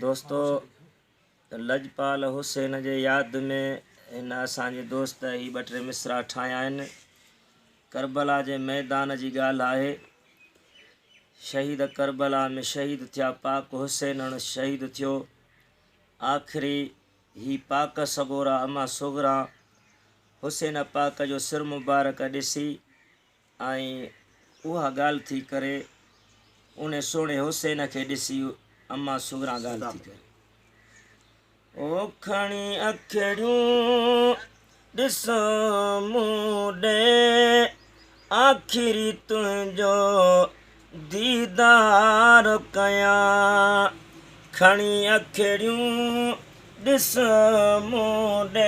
दोस्तों लजपाल हुसैन जे यादि में हिन असांजे दोस्त ही ॿ टे मिसरा ठाहिया आहिनि। करबला जे मैदान जी ॻाल्हि आहे। शहीद करबला में शहीद थिया पाक हुसैन शहीद थियो। आख़िरी ही पाक सगोरा अमा सुगरा हुसैन पाक जो सिर मुबारक ॾिसी ऐं उहा ॻाल्हि थी करे उन सोणे हुसैन खे ॾिसी अमा सुगरा ॻाल्हि थी करे ओ खणी अखियूं ॾिस मूं ॾे आख़िरी तुंहिंजो दीदार कयां। खणी अखियूं ॾिस मूं ॾे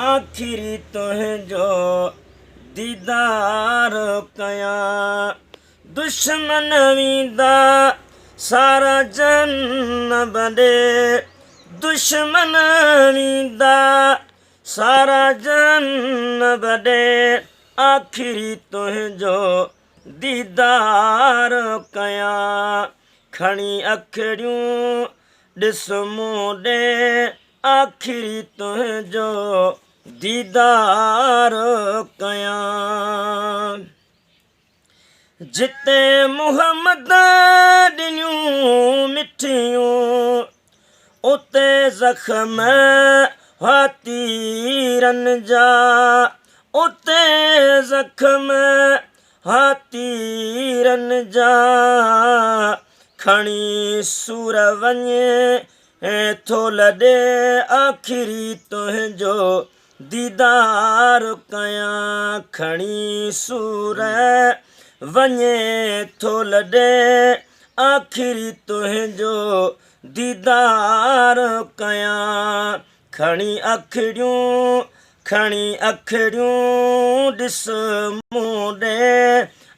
आख़िरी तुंहिंजो दीदार कयां। दुश्मन वेंदा सारा जन्नत ॾे, दुश्मन वेंदा सारा जन्नत ॾे आख़िरी तुंहिंजो दीदार कयां। खणी अखियूं ॾिस मूं ॾे आख़िरी तुंहिंजो दीदार कयां। जिते मुहम्मद ॾिनियूं मिठियूं उते ज़ख़्म तीरनि जा, उते ज़ख़्म तीरनि जा। खणी सूर वञे थो लॾे आख़िरी तुंहिंजो दीदार कयां। खणी सूर वञे थो लॾे आख़िरी तुंहिंजो दीदार कयां। खणी अखियूं ॾिस मूं ॾे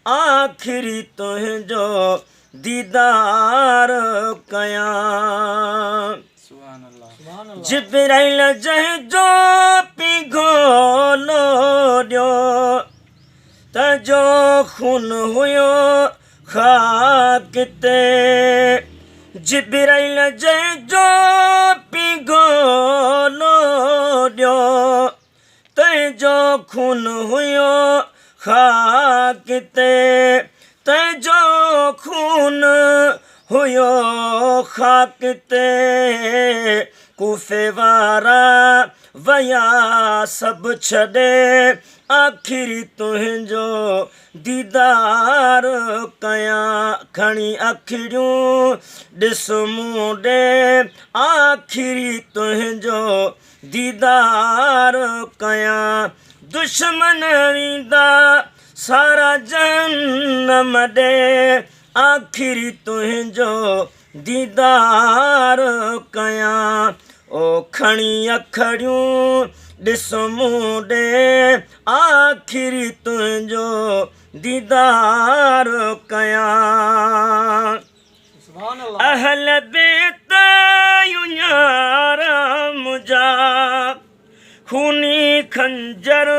आख़िरी तुंहिंजो दीदार कयां। जिब्राइल जंहिंजो पिघोलो ॾियो तंहिंजो खून हुयो ख़ाक ते। जिब्राइल जंहिंजो पिघोलो ॾियो तंहिंजो खून हुयो ख़ाक ते, तंहिंजो खून हुयो ख़ाक ते। कूफे वारा वया सभु छॾे आख़िरी तुंहिंजो दीदार कयां। खणी अखियूं ॾिस मूं ॾे आख़िरी तुंहिंजो दीदार कयां। दुश्मन वेंदा सारा जन्नम ॾे आख़िरी तुंहिंजो दीदार कयां। ओ खणी अखियूं ॾिस मूं ॾे आख़िरी तुंहिंजो दीदार कयां। अहल बेत यार मुंहिंजा खूनी खंजर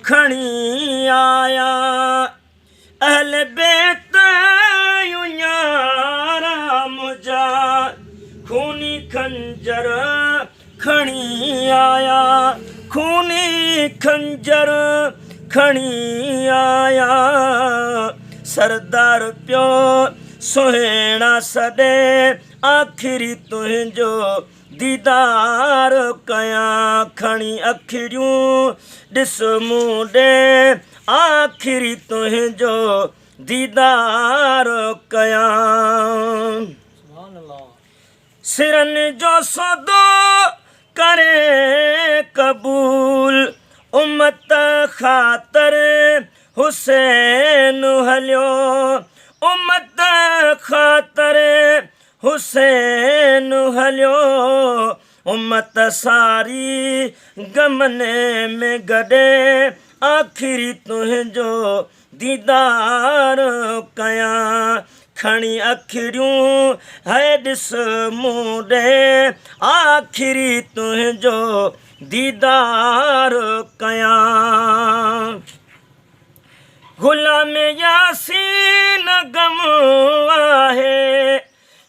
खणी आया। अहल बेत यार मुंहिंजा खूनी खंजर खणी आया। खूनी खंजर खणी आया। सरदार पियो सुहिणा सॾे आख़िरी तुंहिंजो दीदार कयां। खणी अखियूं ॾिस मूं ॾे आख़िरी तुंहिंजो दीदार कयां। सिरनि जो सौदो करे क़बूल उम्मत ख़ातिर हुसैन हलियो। उम्मत ख़ातिर हुसैन हलियो। उम्मत सारी गमने में गॾे आख़िरी तुंहिंजो दीदार कयां। खणी अखियूं है ॾिस मूं ॾे आख़िरी तुंहिंजो दीदार कयां। गुलाम यासीन गम आहे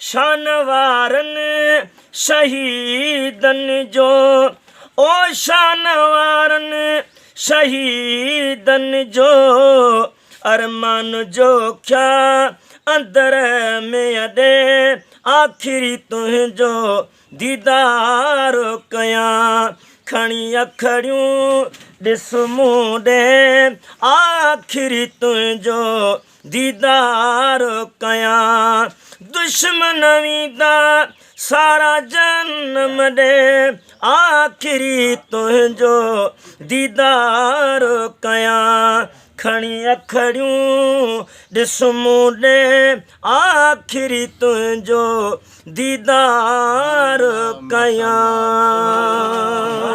शान वारनि शहीदनि जो, ओ शान वारनि शहीदनि जो, अरमान जो क्या अंदर में अॾे, आख़िरी तुंहिंजो दीदार कयां, खणी अखड़ियूं ॾिस मूं ॾे, आख़िरी तुंहिंजो दीदार कयां, दुश्मन वींदा सारा जनम ॾे, आख़िरी तुंहिंजो दीदार कयां, खणी अखड़ियूं ॾिस मूं ॾे, आख़िरी तुंहिंजो दीदार कयां।